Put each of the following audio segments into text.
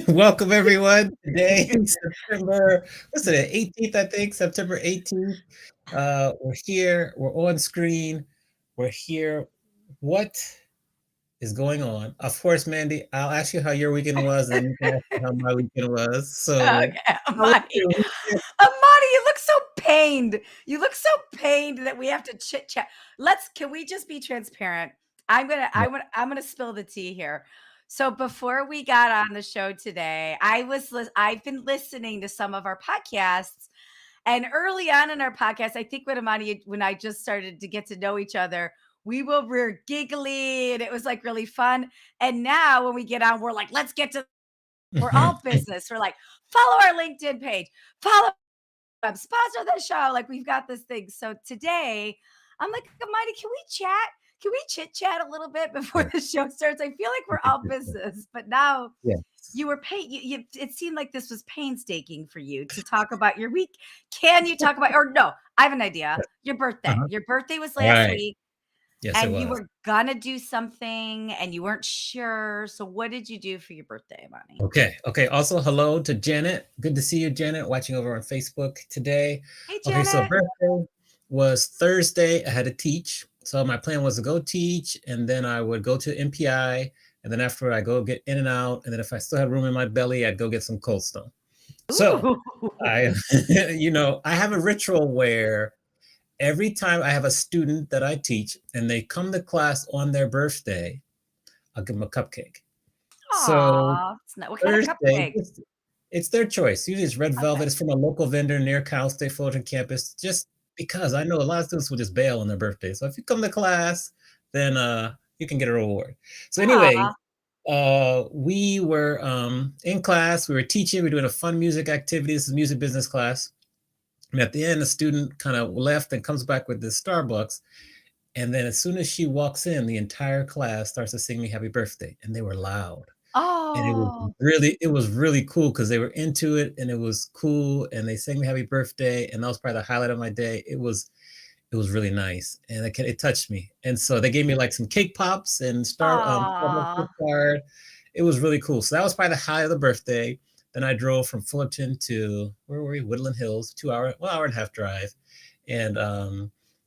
Welcome everyone. Today, September, what's it, 18th, I think, September 18th. We're here, we're on screen, we're here. What is going on? Of course, Mandy, I'll ask you how your weekend was, and then you can ask me how my weekend was. So, Okay, how was Amani. your weekend? Amani, you look so pained. You look so pained that we have to chit chat. Can we just be transparent? Yeah. I'm gonna spill the tea here. So before we got on the show today, I've been listening to some of our podcasts, and early on in our podcast, I think when I just started to get to know each other, we were giggly and it was like really fun. And now when we get on, we're like, let's get to we're all business. We're like, follow our LinkedIn page, follow sponsor the show. Like we've got this thing. So today, I'm like, Mighty, can we chat? Can we chit chat a little bit before Yeah. the show starts? I feel like we're all business, but now Yes. you were paid. It seemed like this was painstaking for you to talk about your week. Can you talk about, or no, I have an idea. Yes. Your birthday. Uh-huh. Your birthday was All last right. week Yes, it and you was. were gonna do something and you weren't sure. So what did you do for your birthday, Money? Okay. Okay. Also, hello to Janet. Good to see you, Janet, watching over on Facebook today. Hey, Okay, so Janet. birthday was Thursday. I had to teach. So my plan was to go teach, and then I would go to MPI, and then after I go get in and out, and then if I still had room in my belly, I'd go get some Cold Stone. So Ooh. I, I have a ritual where every time I have a student that I teach and they come to class on their birthday, I'll give them a cupcake. So Aw, what kind of Thursday, cupcake? it's their choice. Usually it's red velvet. Okay. It's from a local vendor near Cal State Fullerton campus, just because I know a lot of students will just bail on their birthday. So if you come to class, then you can get a reward. So anyway, Aw. we were in class, we were teaching, we were doing a fun music activity. This is music business class. And at the end, the student kind of left and comes back with this Starbucks. And then as soon as she walks in, the entire class starts to sing me happy birthday. And they were loud. And Oh. it was really cool because they were into it and it was cool and they sang me happy birthday and that was probably the highlight of my day. It was really nice and it touched me. And so they gave me like some cake pops and Starbucks Aw. gift card. It was really cool. So that was probably the highlight of the birthday. Then I drove from Fullerton to where were we? Woodland Hills, 1 hour and a half drive, and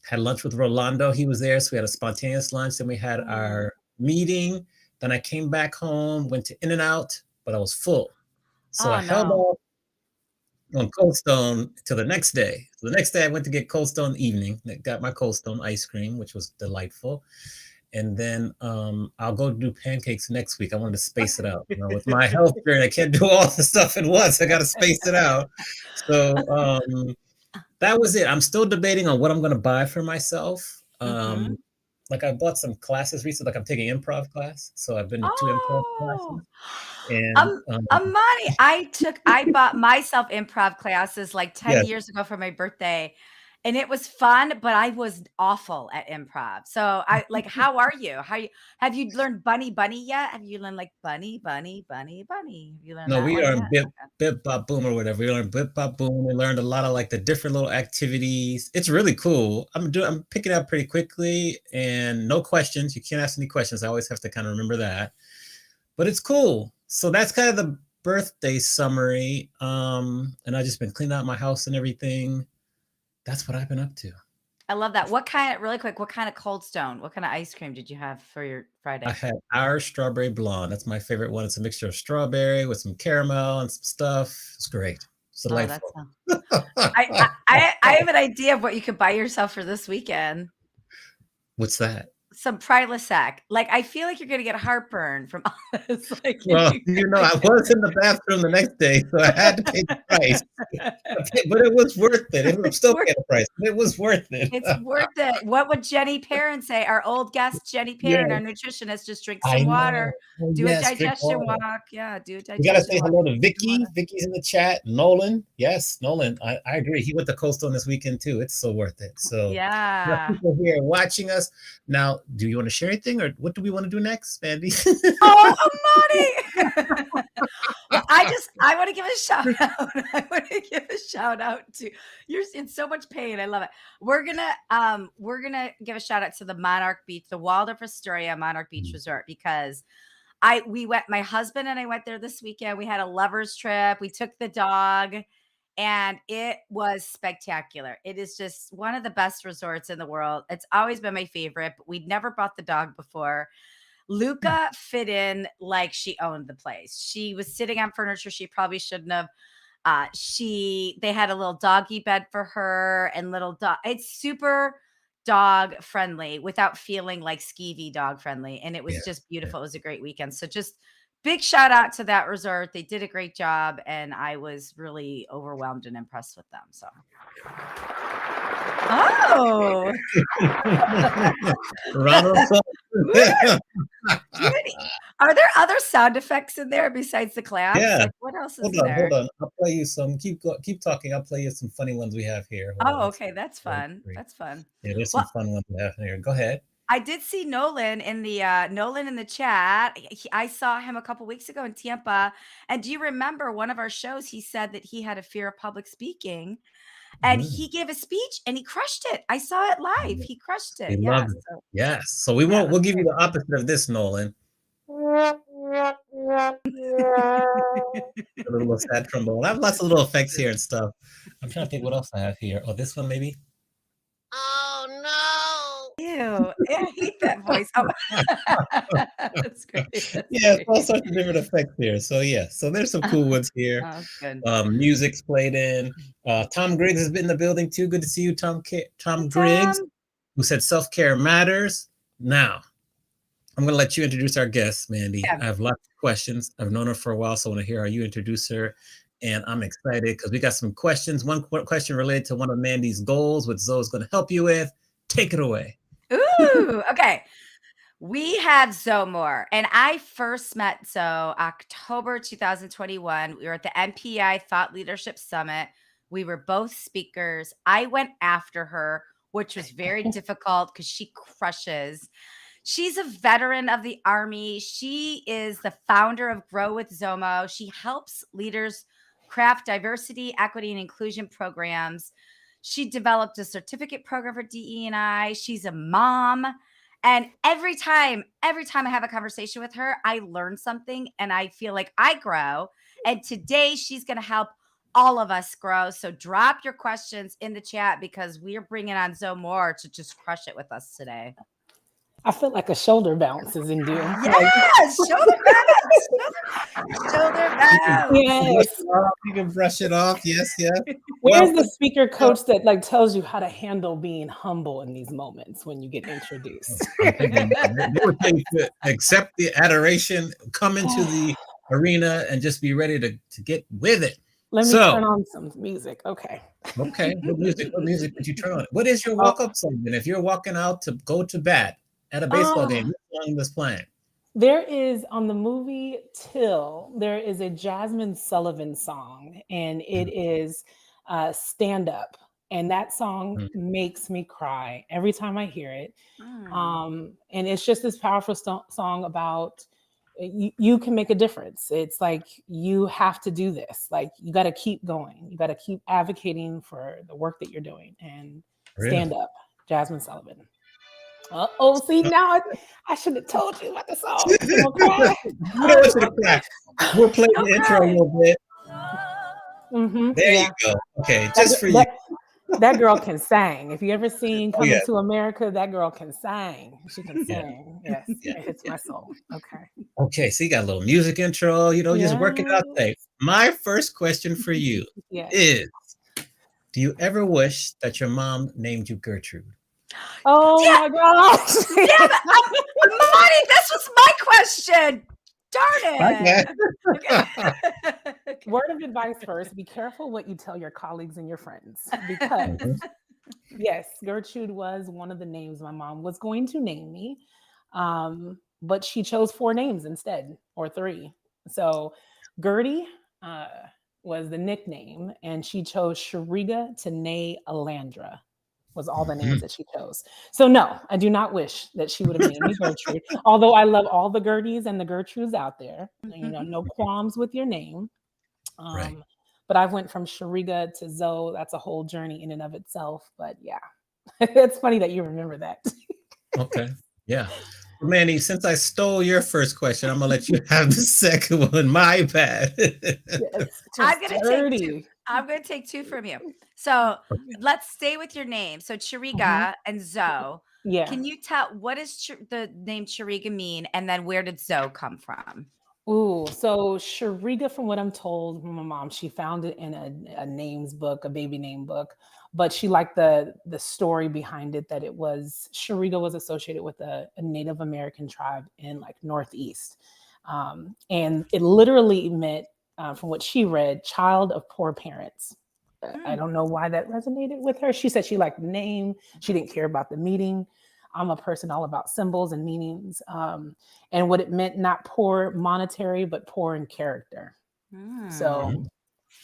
had lunch with Rolando. He was there, so we had a spontaneous lunch. Then we had Ooh. our meeting. Then I came back home, went to In and Out, but I was full. So I Oh, held no. off on Cold Stone till the next day. So the next day I went to get Cold Stone evening. I got my Cold Stone ice cream, which was delightful. And then I'll go do pancakes next week. I wanted to space it out. With my health journey, I can't do all the stuff at once. I got to space it out. So that was it. I'm still debating on what I'm going to buy for myself. Mhm. Like I bought some classes recently. Like I'm taking improv class, so I've been to 2 improv Oh. classes, and Um, Amani, I bought myself improv classes like 10 yes, years ago for my birthday, and it was fun, but I was awful at improv. So I like, how are you? Have you learned bunny bunny yet? Have you learned like bunny, bunny, bunny, bunny? Have you learned no, that we one are yet? in Bip Bop Boom or whatever. We learned Bip Bop Boom. We learned a lot of like the different little activities. It's really cool. I'm picking it up pretty quickly, and no questions. You can't ask any questions. I always have to kind of remember that. But it's cool. So that's kind of the birthday summary. And I've just been cleaning out my house and everything. That's what I've been up to. I love that. Really quick, what kind of Cold Stone, what kind of ice cream did you have for your I Friday? had our strawberry blonde. That's my favorite one. It's a mixture of strawberry with some caramel and some stuff. It's great. It's Oh, that's delightful. I have an idea of what you could buy yourself for this weekend. What's that? Some Prilosec. Like, I feel like you're gonna get heartburn from all this, like, if Well, you I was in the bathroom the next day, so I had to pay the price. But it was worth it. I'm It's still worth paying the price. But it was worth it. it's worth it. What would Jenny Perrin say? Our old guest, Jenny Perrin, our Yes, nutritionist, just drink I some know. water, Oh, do a yes, drink digestion water. walk. Yeah, do a We gotta digestion say walk, hello to drink some Vicky. water. Vicky's in the chat. Nolan. Yes, Nolan. I agree. He went to Coastal this weekend too. It's so worth it. So we got Yeah. people here watching us. Now, do you want to share anything or what do we want to do next, Mandy? Oh, Amani. Well, I want to give a shout out. I want to give a shout out to you're in so much pain. I love it. We're gonna give a shout out to the Monarch Beach, the Waldorf Astoria Monarch Beach Resort, because we went, my husband and I went there this weekend. We had a lovers trip. We took the dog and it was spectacular. It is just one of the best resorts in the world. It's always been my favorite, but we'd never brought the dog before. Luca fit in like she owned the place. She was sitting on furniture she probably shouldn't have. They had a little doggy bed for her and little dog. It's super dog friendly without feeling like skeevy dog friendly. And it Yeah. was just Yeah. beautiful. It was a great weekend. So just big shout out to that resort. They did a great job and I was really overwhelmed and impressed with them. So, oh, Round of applause. Judy, are there other sound effects in there besides the claps? Yeah. Like what else is in Hold there? on. I'll play you some. Keep talking. I'll play you some funny ones we have here. Hold on Oh, one okay. second. That's One, fun. three. That's fun. Yeah, there's some Well, fun ones we have here. Go ahead. I did see Nolan in the chat. I saw him a couple weeks ago in Tampa. And do you remember one of our shows? He said that he had a fear of public speaking, and Mhm. he gave a speech and he crushed it. I saw it live. Yeah, He crushed we it. Yeah. love it. So Yes. So we yeah, won't. We'll that's give you great. the opposite of this, Nolan. A little sad trombone. I have lots of little effects here and stuff. I'm trying to think what else I have here. Oh, this one maybe. Ew. I hate that voice. Oh, that's great. That's Yeah, it's great. all sorts of different effects here. So yeah, so there's some cool ones here. Oh, good. Music's played in. Tom Griggs has been in the building too. Good to see you, Hey, Tom Griggs, Tom. who said self-care matters. Now, I'm going to let you introduce our guest, Mandy. Yeah. I have lots of questions. I've known her for a while, so I want to hear how you introduce her. And I'm excited because we got some questions. One question related to one of Mandy's goals, which Zoe's going to help you with. Take it away. Ooh, okay. We have Zoe Moore, and I first met Zoe October 2021. We were at the MPI Thought Leadership Summit. We were both speakers. I went after her, which was very difficult because she crushes. She's a veteran of the Army. She is the founder of Grow with Zomo. She helps leaders craft diversity, equity, and inclusion programs. She developed a certificate program for DE&I. She's a mom. And every time I have a conversation with her, I learn something and I feel like I grow. And today she's going to help all of us grow. So drop your questions in the chat because we're bringing on Zoe Moore to just crush it with us today. I feel like a shoulder bounce is in due. Like, Yes, shoulder bounce. yes. You can brush it off. Yes, yes. Where's Welcome. the speaker coach that like tells you how to handle being humble in these moments when you get introduced? I'm thinking they were saying to accept the adoration, come into the arena, and just be ready to get with it. Let me So, turn on some music. Okay. okay, what music did you turn on? What is your Oh, walk-up song? And if you're walking out to go to bat at a baseball game, ah, what song was playing? there is on the movie Till, there is a Jasmine Sullivan song, and it Mhm, is Stand Up. And that song mhm. makes me cry every time I hear it. Mm. And it's just this powerful song about you can make a difference. It's like you have to do this. Like you got to keep going. You got to keep advocating for the work that you're doing and stand Really? up. Jasmine Sullivan. Oh, see now I should have told you about the song. You gonna cry? We don't want you to cry. We'll play Don't the intro a cry. little bit. There you Yeah. go. Okay, That, just for you. that that girl can sing. If you ever seen Oh yeah, Coming to America, that girl can sing. She can yeah, sing. Yes, yeah, it hits yeah. my soul. Okay. Okay, so you got a little music intro, just working it out Yes. today. My first question for you Yes. is, do you ever wish that your mom named you Gertrude? Oh Yeah, my gosh. damn it. Monty, this was my question. Darn Okay. it. Okay. Okay. Word of advice first, be careful what you tell your colleagues and your friends because Mhm, yes, Gertrude was one of the names my mom was going to name me. But she chose four names instead, or three. So Gertie uh, was the nickname, and she chose Shariga Tanae Alandra was all the names mhm. that she chose. So no, I do not wish that she would have named me Gertrude. Although I love all the Gerties and the Gertrudes out there. No qualms with your name. Right. Um, but I went from Shariga to Zoe. That's a whole journey in and of itself. But yeah, it's funny that you remember that. Okay. Yeah. Manny, since I stole your first question, I'm gonna let you have the second one. My bad. It's I'm just gonna take 2. dirty. I'm gonna take 2 from you. So, let's stay with your name. So, Mhm. Chiriga and Zoe. Yeah. Can you tell what does the name Chiriga mean, and then where did Zoe come from? Ooh, so Shariga, from what I'm told from my mom, she found it in a names book, a baby name book, but she liked the story behind it that it was Shariga was associated with a Native American tribe in like Northeast, and it literally meant, from what she read, child of poor parents. I Mm. don't know why that resonated with her. She said she liked the name. She didn't care about the meaning. I'm a person all about symbols and meanings. And what it meant, not poor monetary, but poor in character. So Mm. Mhm.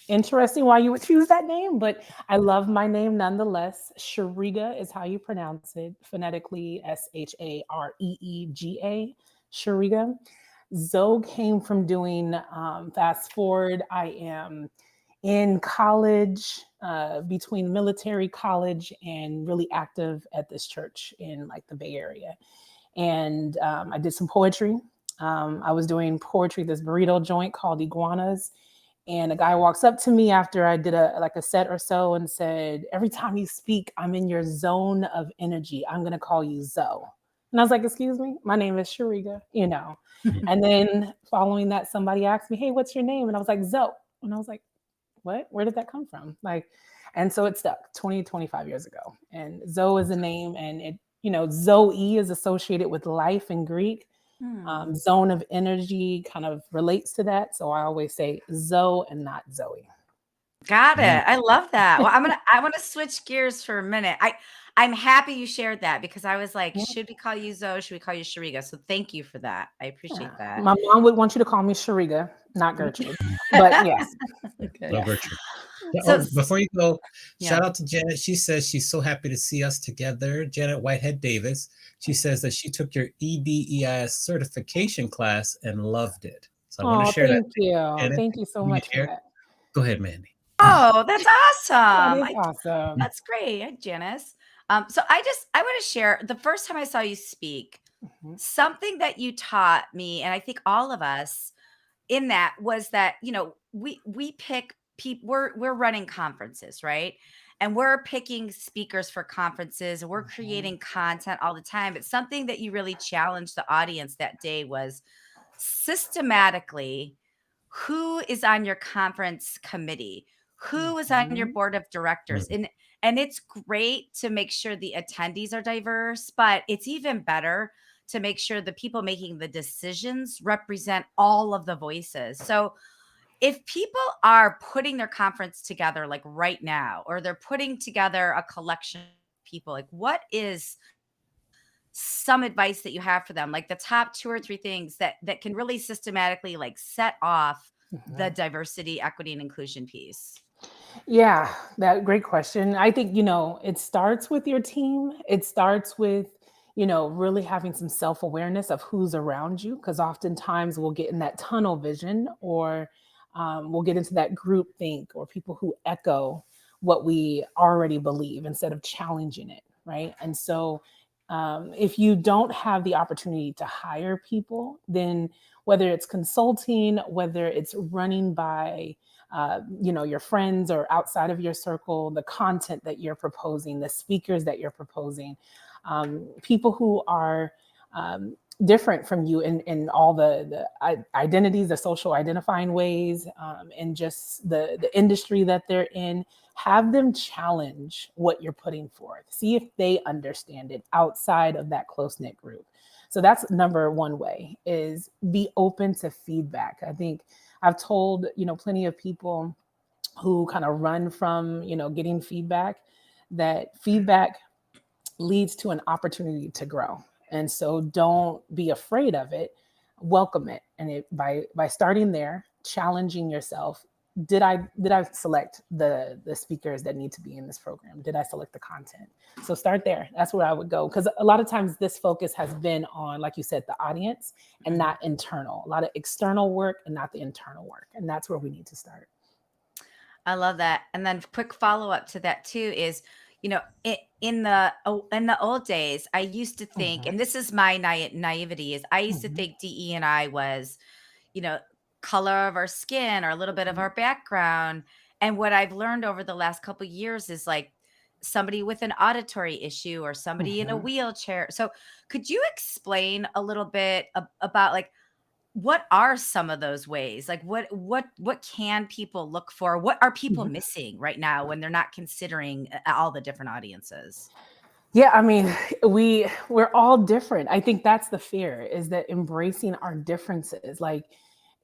interesting why you would choose that name, but I love my name nonetheless. Shariga is how you pronounce it, phonetically Shareega. Shariga. Zoe came from doing, fast forward, I am in college, between military college and really active at this church in like the Bay Area. And I did some poetry. I was doing poetry, this burrito joint called Iguanas, and a guy walks up to me after I did a set or so and said, "Every time you speak, I'm in your zone of energy. I'm gonna call you Zoe." And I was like, "Excuse me, my name is Shariga, you know." And then following that, somebody asked me, "Hey, what's your name?" And I was like, "Zoe." And I was like, "What? Where did that come from?" Like, and so it stuck 20, 25 years ago. And Zoe is a name, and it, Zoe is associated with life in Greek. Mm. Zone of energy kind of relates to that. So I always say Zoe and not Zoe. Got Mm. it. I love that. Well, I wanna switch gears for a minute. I'm happy you shared that because I was like, Yeah. "Should we call you Zoe? Should we call you Shariga?" So thank you for that. I Yeah. appreciate that. My mom would want you to call me Shariga, not Gertrude. Mhm. But yes. Okay. No Yeah. Gertrude. Yeah, So oh, before you go, yeah. shout out to Janet. She says she's so happy to see us together. Janet Whitehead Davis. She says that she took your EDEIS certification class and loved it. So I want to Oh, share that. thank you. Janet, Thank you so you can much for share. that. Go ahead, Mandy. Oh, that's That awesome. is awesome. That's great. Hi, Janice. So I want to share the first time I saw you speak, Mhm. something that you taught me, and I think all of us in that was that, we pick people, we're running conferences, right? And we're picking speakers for conferences and we're Mhm. creating content all the time. But something that you really challenged the audience that day was systematically who is on your conference committee, who is on your Mhm. board of directors. Mhm. And it's great to make sure the attendees are diverse, but it's even better to make sure the people making the decisions represent all of the voices. So if people are putting their conference together like right now, or they're putting together a collection of people, like what is some advice that you have for them, like the top 2 or 3 things that can really systematically like set off the Mhm. diversity, equity, and inclusion piece? Yeah, that great question. I think, it starts with your team. It starts with, really having some self-awareness of who's around you, because oftentimes we'll get in that tunnel vision, or we'll get into that group think, or people who echo what we already believe instead of challenging it, right? And so if you don't have the opportunity to hire people, then whether it's consulting, whether it's running by your friends or outside of your circle, the content that you're proposing, the speakers that you're proposing, people who are different from you in all the identities, the social identifying ways, and just the industry that they're in. Have them challenge what you're putting forth. See if they understand it outside of that close knit group. So that's number one way, is be open to feedback. I think I've told, plenty of people who kind of run from, getting feedback, that feedback leads to an opportunity to grow. And so don't be afraid of it. Welcome it. And by starting there, challenging yourself. Did I select the speakers that need to be in this program? Did I select the content? So start there. That's where I would go. Because a lot of times this focus has been on, like you said, the audience and Mhm. not internal. A lot of external work and not the internal work. And that's where we need to start. I love that. And then quick follow up to that too is, you know, in the old days, I used to think, Mhm, and this is my naivety, is I used to mhm, think DE and I was, you know, color of our skin or a little bit of mhm, our background. And what I've learned over the last couple years is like somebody with an auditory issue or somebody in a mhm, wheelchair. So, could you explain a little bit about like what are some of those ways? Like what can people look for? What are people mhm. missing right now when they're not considering all the different audiences? Yeah, I mean, we're all different. I think that's the fear, is that embracing our differences, like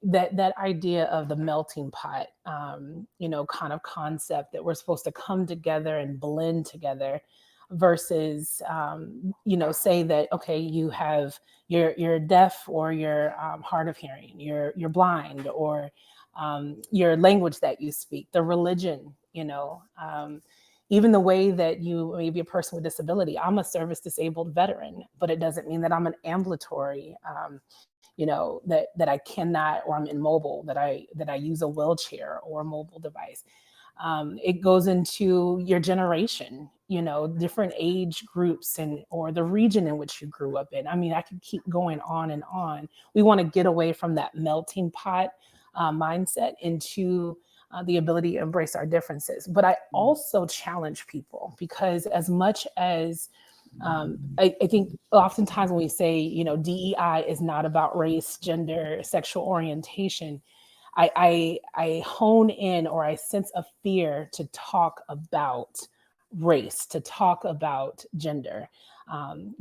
that idea of the melting pot, kind of concept that we're supposed to come together and blend together versus, say that, okay, you're deaf or you're hard of hearing, you're blind, or your language that you speak, the religion, even the way that you may be a person with disability. I'm a service disabled veteran, but it doesn't mean that I'm an ambulatory, that I cannot, or I'm immobile, that I use a wheelchair or a mobile device. It goes into your generation, different age groups, and or the region in which you grew up in. I mean, I could keep going on and on. We want to get away from that melting pot mindset into the ability to embrace our differences. But I also challenge people, because as much as I think oftentimes when we say, DEI is not about race, gender, sexual orientation, I hone in, or I sense a fear to talk about race, to talk about gender,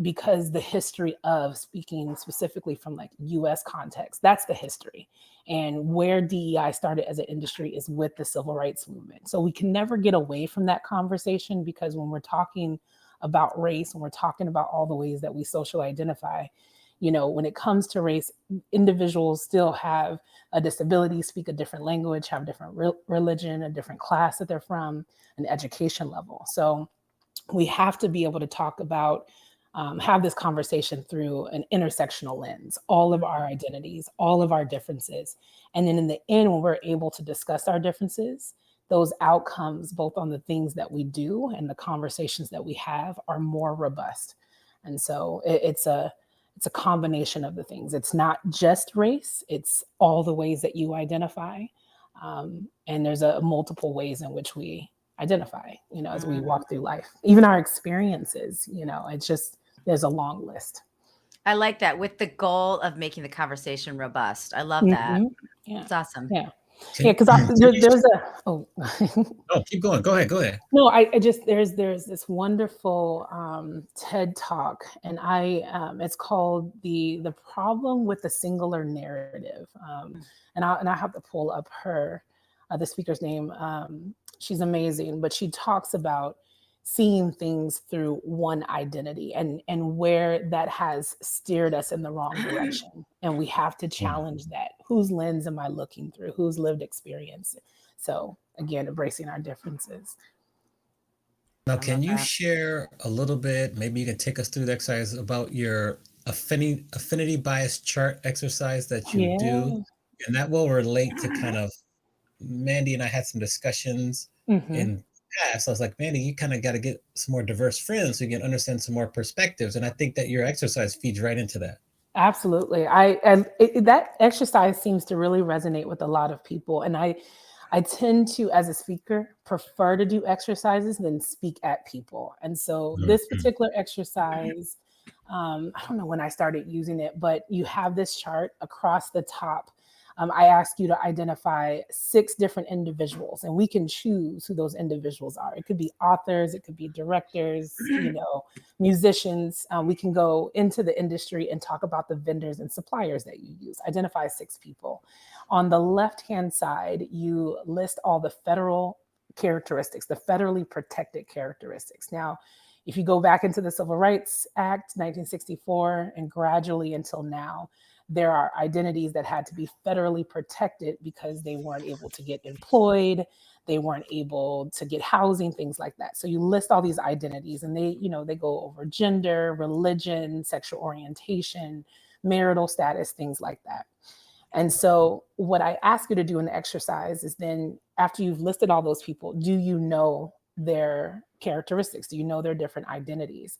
because the history of, speaking specifically from like US context, that's the history. And where DEI started as an industry is with the civil rights movement. So we can never get away from that conversation, because when we're talking about race, when we're talking about all the ways that we social identify, when it comes to race, individuals still have a disability, speak a different language, have different religion, a different class that they're from, an education level. So we have to be able to talk about, have this conversation through an intersectional lens, all of our identities, all of our differences. And then in the end, when we're able to discuss our differences, those outcomes, both on the things that we do and the conversations that we have, are more robust. And so it's a combination of the things. It's not just race, it's all the ways that you identify. And there's a multiple ways in which we identify, as we Mm. walk through life. Even our experiences, it's just, there's a long list. I like that, with the goal of making the conversation robust. I love that. Mhm. Yeah. It's awesome. Yeah. Yeah. Can Because can you there's a, oh, Oh, keep going. Go ahead, go ahead. no, I just, there's this wonderful TED talk, and it's called the problem with the singular narrative, and I have to pull up the speaker's name. She's amazing, but she talks about seeing things through one identity, and where that has steered us in the wrong direction, and we have to Mm. challenge that. Whose lens am I looking through? Whose lived experience? So again, embracing our differences. Now, I love can you that. share a little bit, maybe you can take us through the exercise about your affinity bias chart exercise that you do? Yeah. And that will relate to kind of Mandy and I had some discussions Mhm. in past. I was like, Mandy, you kind of got to get some more diverse friends so you can understand some more perspectives. And I think that your exercise feeds right into that. Absolutely. That exercise seems to really resonate with a lot of people, and I tend to, as a speaker, prefer to do exercises than speak at people. And so this Mhm. particular exercise, I don't know when I started using it, but you have this chart across the top. I ask you to identify 6 different individuals, and we can choose who those individuals are. It could be authors, it could be directors, musicians. We can go into the industry and talk about the vendors and suppliers that you use. Identify 6 people. On the left-hand side, you list all the federal characteristics, the federally protected characteristics. Now, if you go back into the Civil Rights Act, 1964, and gradually until now, there are identities that had to be federally protected because they weren't able to get employed, they weren't able to get housing, things like that. So you list all these identities, and they go over gender, religion, sexual orientation, marital status, things like that. And so, what I ask you to do in the exercise is, then after you've listed all those people, do you know their characteristics? Do you know their different identities?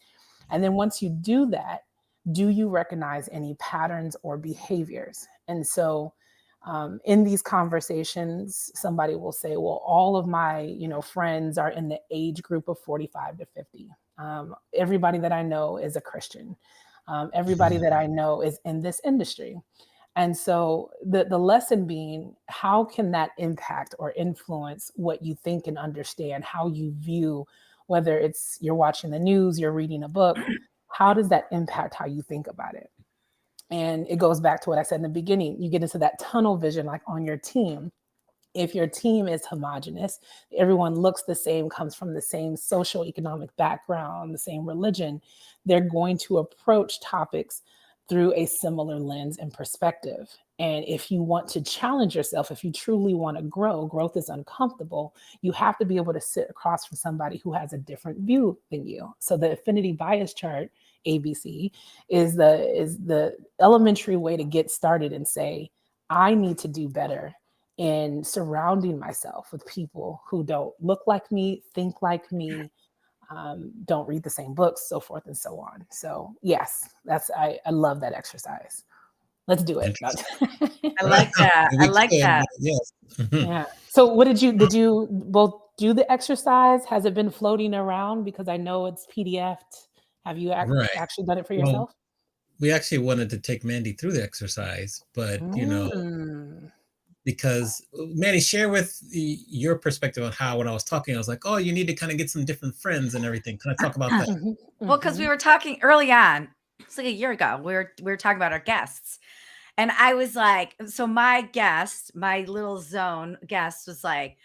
And then once you do that, do you recognize any patterns or behaviors? And so in these conversations, somebody will say, well, all of my, friends are in the age group of 45 to 50. Everybody that I know is a Christian. Everybody Mhm. that I know is in this industry. And so the lesson being, how can that impact or influence what you think and understand, how you view, whether it's you're watching the news, you're reading a book, how does that impact how you think about it? And it goes back to what I said in the beginning. You get into that tunnel vision, like on your team. If your team is homogenous, everyone looks the same, comes from the same social economic background, the same religion, they're going to approach topics through a similar lens and perspective. And if you want to challenge yourself, if you truly want to grow, growth is uncomfortable. You have to be able to sit across from somebody who has a different view than you. So the affinity bias chart, ABC, is the elementary way to get started and say, I need to do better in surrounding myself with people who don't look like me, think like me, don't read the same books, so forth and so on. So yes, I love that exercise. Let's do it. Interesting. I like that. I We like could, that. but yes. Mhm. Yeah. So what did you both do the exercise? Has it been floating around? Because I know it's PDF'd. Have you Right. actually done it for Well, yourself? we actually wanted to take Mandy through the exercise, but, Mm. because Manny, share with your perspective on how when I was talking, I was like, "Oh, you need to kind of get some different friends and everything." Can I talk about that? Mhm, Well, because we mhm. were talking early on, it's like a year ago. We were talking about our guests, and I was like, so my guest, my little zone guest, was like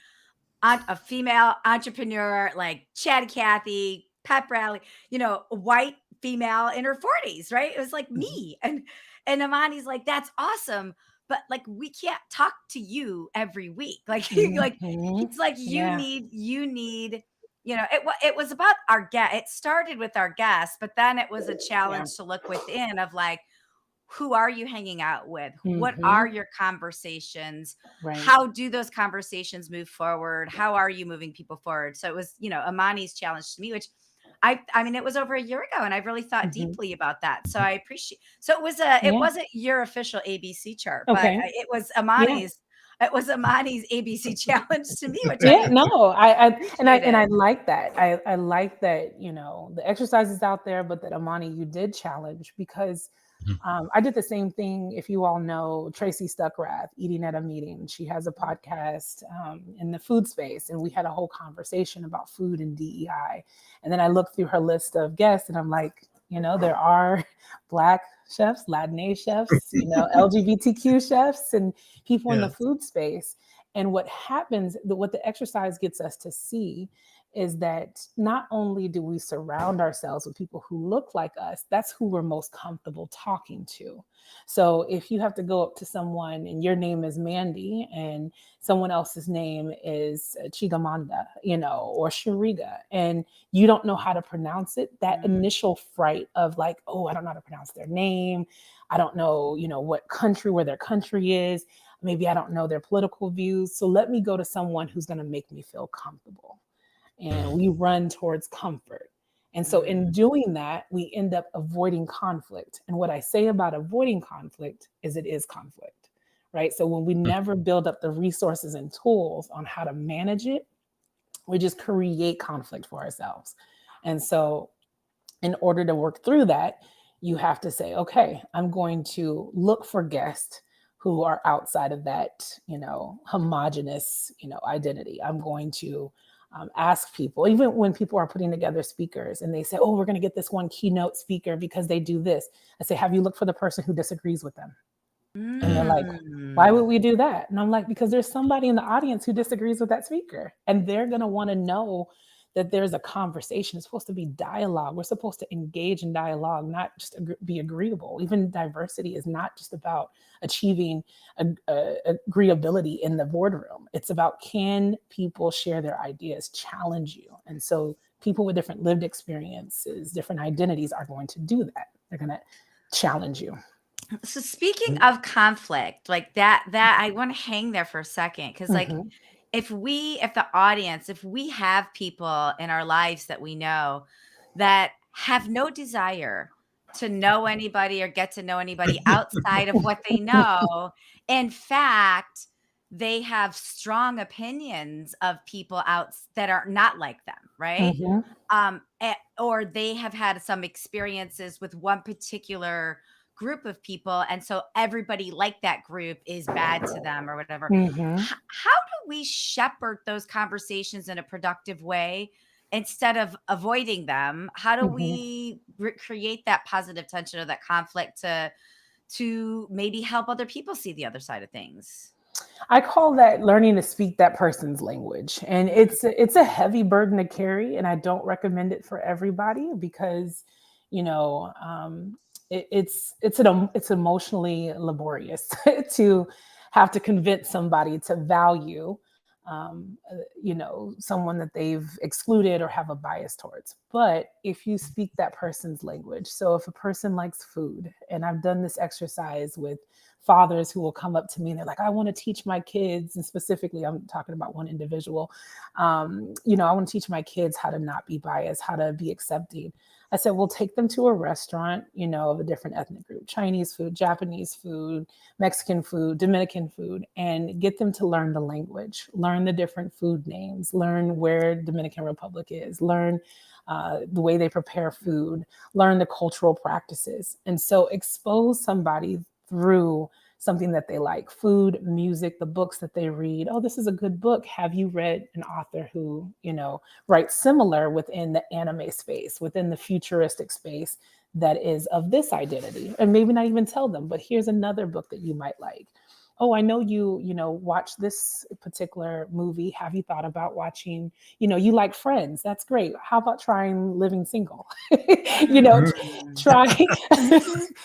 a female entrepreneur, like chatty Cathy, pep rally, a white female in her 40s, right? It was like Mhm, me, and Amani's like, that's awesome. But like we can't talk to you every week. Like like mhm. he's like Yeah, you need it was about our guest. It started with our guest, but then it was a yeah. challenge to look within of like, who are you hanging out with? What are Mhm. your conversations? Right. How do those conversations move forward? How are you moving people forward? So it was, Amani's challenge to me, which I mean, it was over a year ago, and I've really thought Mhm. deeply about that. So I appreciate. So it Yeah. wasn't your official ABC chart, but Okay. it was Yeah. Amani's. It was Amani's ABC challenge to me, which Yeah. I No, I appreciated. like that. I like that, the exercises out there, but that Amani, you did challenge because Mhm. I did the same thing. If you all know Tracy Stuckrath, Eating at a Meeting, she has a podcast in the food space, and we had a whole conversation about food and DEI. And then I looked through her list of guests, and I'm like, there are Black chefs, Latinx chefs, LGBTQ chefs, and people in the Yes. food space. And what happens, what the exercise gets us to see is that not only do we surround ourselves with people who look like us, that's who we're most comfortable talking to. So if you have to go up to someone and your name is Mandy and someone else's name is Chigamanda, or Shariga, and you don't know how to pronounce it, that Mm, initial fright of like, oh, I don't know how to pronounce their name. I don't know, what country, where their country is. Maybe I don't know their political views. So let me go to someone who's going to make me feel comfortable, and Mhm. we run towards comfort. And so, in mm, doing that, we end up avoiding conflict. And what I say about avoiding conflict is it is conflict, right? So, when we never build up the resources and tools on how to manage it, we just create conflict for ourselves. And so, in order to work through that, you have to say, okay, I'm going to look for guests who are outside of that, homogenous, identity. I'm going to ask people, even when people are putting together speakers and they say, oh, we're going to get this one keynote speaker because they do this. I say, have you looked for the person who disagrees with them? And they're like, why would mm. we do that? And I'm like, because there's somebody in the audience who disagrees with that speaker. And they're going to want to know that there's a conversation. It's supposed to be dialogue. We're supposed to engage in dialogue, not just be agreeable. Even diversity is not just about achieving agreeability in the boardroom. It's about, can people share their ideas, challenge you? And so people with different lived experiences, different identities are going to do that. They're going to challenge you. So speaking of conflict, like that I want to hang there for a second because like Mhm. if the audience, if we have people in our lives that we know that have no desire to know anybody or get to know anybody outside of what they know, in fact, they have strong opinions of people out that are not like them, right? Mhm. Or they have had some experiences with one particular group of people, and so everybody like that group is bad to them or whatever. Mhm. How do we shepherd those conversations in a productive way instead of avoiding them? How do Mhm. we create that positive tension or that conflict to maybe help other people see the other side of things? I call that learning to speak that person's language. And it's a heavy burden to carry, and I don't recommend it for everybody because, you know, it's emotionally laborious to have to convince somebody to value someone that they've excluded or have a bias towards. But if you speak that person's language, so if a person likes food, and I've done this exercise with fathers who will come up to me and they're like, I want to teach my kids, and specifically, I'm talking about one individual. I want to teach my kids how to not be biased, how to be accepting. I said, we'll take them to a restaurant, of a different ethnic group, Chinese food, Japanese food, Mexican food, Dominican food, and get them to learn the language, learn the different food names, learn where Dominican Republic is, learn the way they prepare food, learn the cultural practices. And so expose somebody through something that they like, food, music, the books that they read. Oh, this is a good book. Have you read an author who, writes similar within the anime space, within the futuristic space that is of this identity? And maybe not even tell them, but here's another book that you might like. Oh, I know you watch this particular movie. Have you thought about watching, you like Friends? That's great. How about trying Living Single? you know, Mm. try.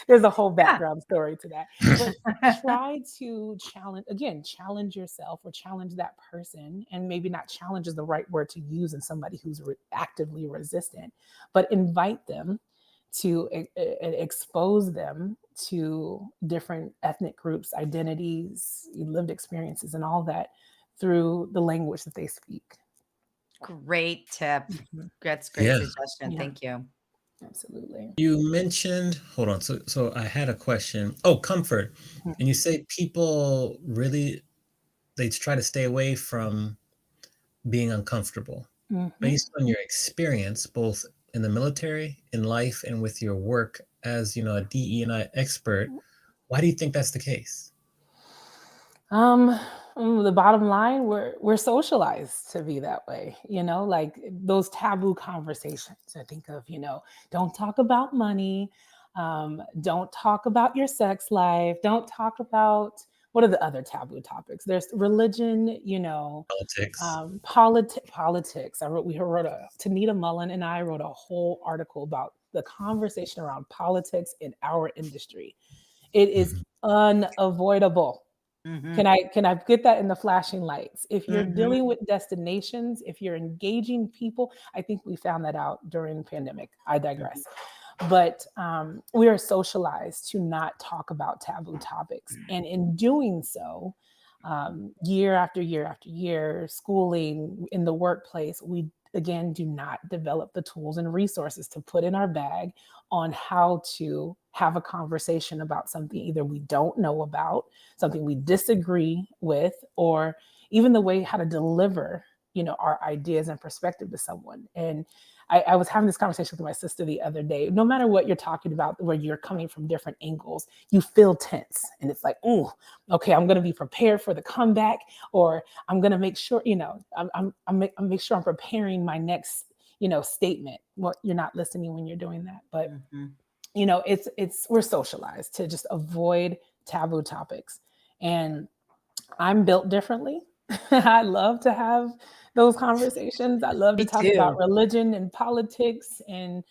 There's a whole Yeah. background story to that, but try to challenge yourself or challenge that person. And maybe not challenge is the right word to use in somebody who's actively resistant, but invite them to expose them to different ethnic groups, identities, lived experiences, and all that through the language that they speak. Great tip. Mhm. That's great Yeah. suggestion. Yeah, Thank you. absolutely. You mentioned, hold on. So I had a question. Oh, comfort. And you say people really they try to stay away from being uncomfortable. Mhm. Based on your experience, both in the military, in life, and with your work as, a DE&I expert, why do you think that's the case? Um, the bottom line, we're socialized to be that way, like those taboo conversations. I think of, don't talk about money, don't talk about your sex life, don't talk about what are the other taboo topics? There's religion, Politics. politics. Tanita Mullen and I wrote a whole article about the conversation around politics in our industry. It is Mhm. unavoidable. Hmm. Can I get that in the flashing lights? If you're dealing Hmm. with destinations, if you're engaging people, I think we found that out during the pandemic. I digress. But we are socialized to not talk about taboo topics. And in doing so, year after year after year, schooling, in the workplace, we again do not develop the tools and resources to put in our bag on how to have a conversation about something either we don't know about, something we disagree with, or even the way how to deliver, our ideas and perspective to someone. And I was having this conversation with my sister the other day. No matter what you're talking about, where you're coming from different angles, you feel tense. And it's like, oh, okay, I'm going to be prepared for the comeback, or I'm going to make sure, I'm make sure I'm preparing my next, statement. Well, you're not listening when you're doing that. But Hmm. it's we're socialized to just avoid taboo topics. And I'm built differently. I love to have those conversations. I love to Me talk about too. religion and politics, and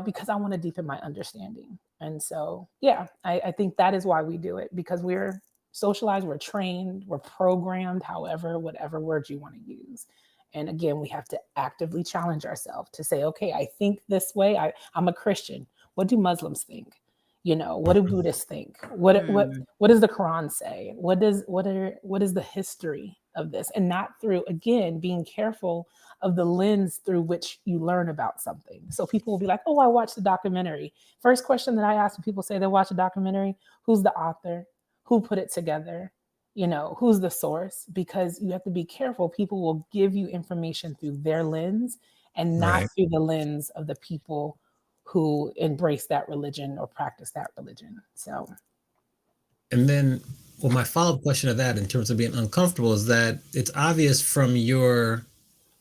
because I want to deepen my understanding. And so, yeah, I think that is why we do it, because we're socialized, we're trained, we're programmed, however, whatever word you want to use. And again, we have to actively challenge ourselves to say, okay, I think this way. I'm a Christian. What do Muslims think? What do Buddhists think? What Mm. does the Quran say? What is the history of this, and not through, again, being careful of the lens through which you learn about something. So people will be like, oh, I watched the documentary. First question that I ask when people say they watch a documentary: who's the author? Who put it together? Who's the source? Because you have to be careful. People will give you information through their lens and not Right. through the lens of the people who embrace that religion or practice that religion. So, And then, well, my follow-up question to that in terms of being uncomfortable is that it's obvious from your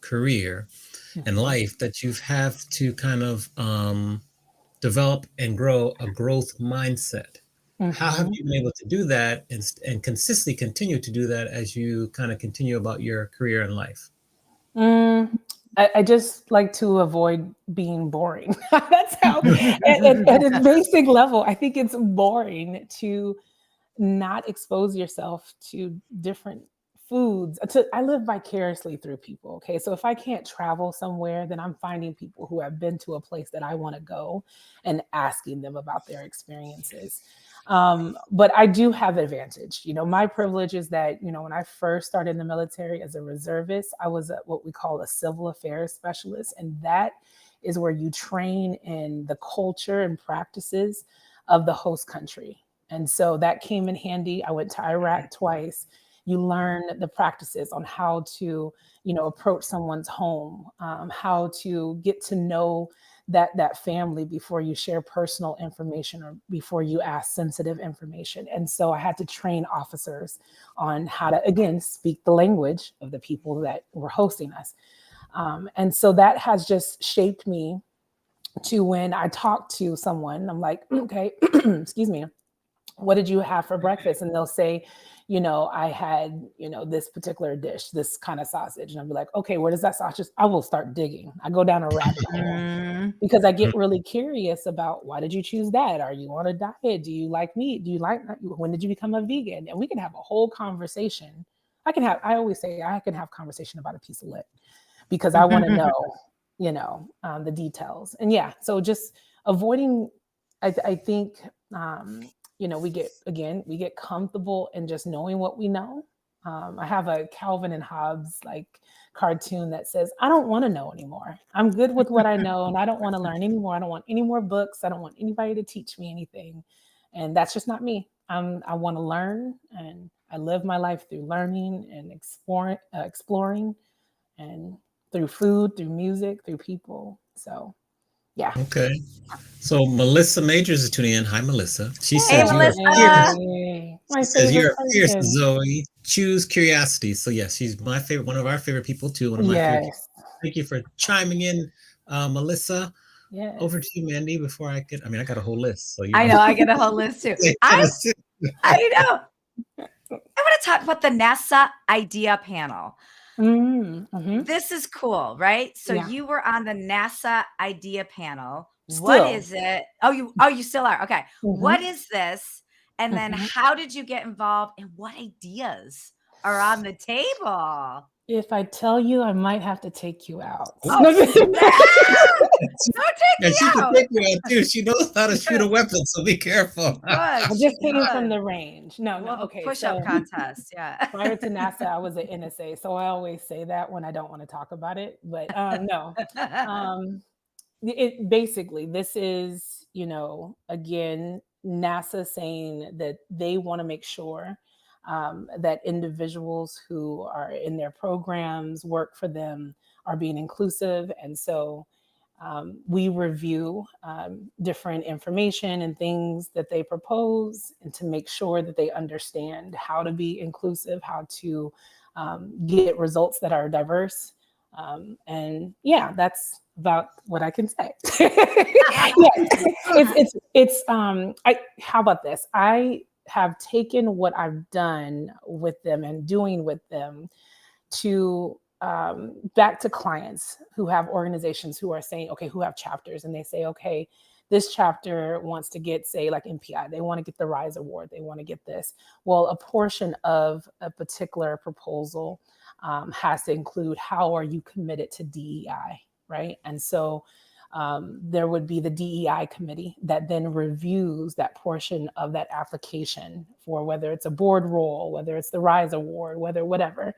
career and mhm, life that you have to kind of develop and grow a growth mindset. How have mhm. you been able to do that and consistently continue to do that as you kind of continue about your career and life? Mm, I just like to avoid being boring. That's how, at its basic level, I think it's boring to not expose yourself to different foods. I live vicariously through people. Okay. So if I can't travel somewhere, then I'm finding people who have been to a place that I want to go and asking them about their experiences. But I do have advantage. My privilege is that, when I first started in the military as a reservist, I was what we call a civil affairs specialist. And that is where you train in the culture and practices of the host country. And so that came in handy. I went to Iraq twice. You learn the practices on how to, approach someone's home, how to get to know that family before you share personal information or before you ask sensitive information. And so I had to train officers on how to, again, speak the language of the people that were hosting us. And so that has just shaped me to when I talk to someone, I'm like, okay, excuse me, what did you have for breakfast? And they'll say, I had, this particular dish, this kind of sausage. And I'll be like, okay, where does that sausage? I will start digging. I go down a rabbit hole Mm. because I get really curious about, why did you choose that? Are you on a diet? Do you like meat? Do you like, when did you become a vegan? And we can have a whole conversation. I always say I can have conversation about a piece of lint because I want to know, the details. And yeah, so just avoiding, I think, we get comfortable in just knowing what we know. I have a Calvin and Hobbes cartoon that says, I don't want to know anymore. I'm good with what I know and I don't want to learn anymore. I don't want any more books. I don't want anybody to teach me anything. And that's just not me. I want to learn, and I live my life through learning and exploring, and through food, through music, through people. So yeah. Okay. So Melissa Majors is tuning in. Hi, Melissa. She Hey, says you are Melissa. fierce. Hey, She my says you favorite are fierce, person. Zoe. Choose curiosity. So yes, she's my favorite, one of our favorite people too. One of my favorite people. Yes. Thank you for chiming in, Melissa. Over Yes. to you, Mandy. Before I mean, I got a whole list, so I know, I get a whole list too. I know. I want to talk about the NASA idea panel. Mm-hmm. This is cool, right? So Yeah. you were on the NASA idea panel. What Still. is it? Oh, you still are. Okay. What Mm-hmm. is this? And then Mm-hmm. how did you get involved and what ideas are on the table? If I tell you, I might have to take you out. Oh, snap! Don't take And me she can out. take you out too. She knows how to shoot a weapon, so be careful. Good. I She just came from good. the range. No, We'll no. have a Okay. push-up So contest. Yeah. prior to NASA, I was at NSA. So I always say that when I don't want to talk about it. But no. Um, it basically, this is, again, NASA saying that they want to make sure that individuals who are in their programs, work for them, are being inclusive. And so we review different information and things that they propose, and to make sure that they understand how to be inclusive, how to get results that are diverse. And yeah, that's about what I can say. Yeah, how about this? I have taken what I've done with them and doing with them to back to clients who have organizations who are saying, okay, who have chapters, and they say, okay, this chapter wants to get, say, like MPI, they want to get the Rise Award, they want to get this. Well, a portion of a particular proposal has to include, how are you committed to DEI, right? And so There would be the DEI committee that then reviews that portion of that application for whether it's a board role, whether it's the Rise Award, whether whatever,